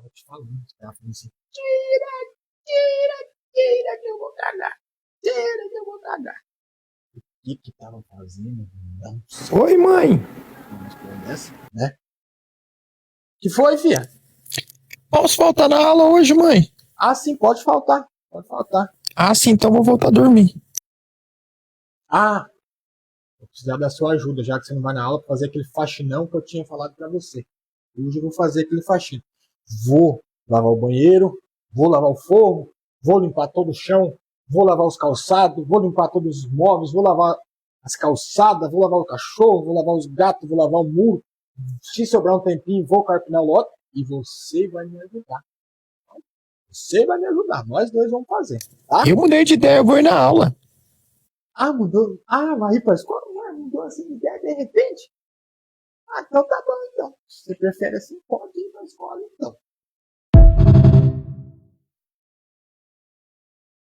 tava te falando. Ela falou assim, tira que eu vou cagar. Tira que eu vou cagar. O que tava fazendo? Não sei. Oi, mãe. Dessa, né? Que foi, filha? Posso faltar na aula hoje, mãe? Ah, sim, pode faltar. Pode faltar. Ah, sim, então vou voltar a dormir. Ah, vou precisar da sua ajuda, já que você não vai na aula, pra fazer aquele faxinão que eu tinha falado pra você. Hoje eu vou fazer aquele faxina. Vou lavar o banheiro, vou lavar o forro, vou limpar todo o chão, vou lavar os calçados, vou limpar todos os móveis, vou lavar as calçadas, vou lavar o cachorro, vou lavar os gatos, vou lavar o muro. Se sobrar um tempinho, vou carpinar o lote e você vai me ajudar. Você vai me ajudar, nós dois vamos fazer, tá? Eu mudei de ideia, eu vou ir na aula. Ah, mudou. Ah, vai ir pra escola? Ah, mudou assim de ideia de repente? Ah, então tá bom então. Se você prefere assim, pode ir pra escola então.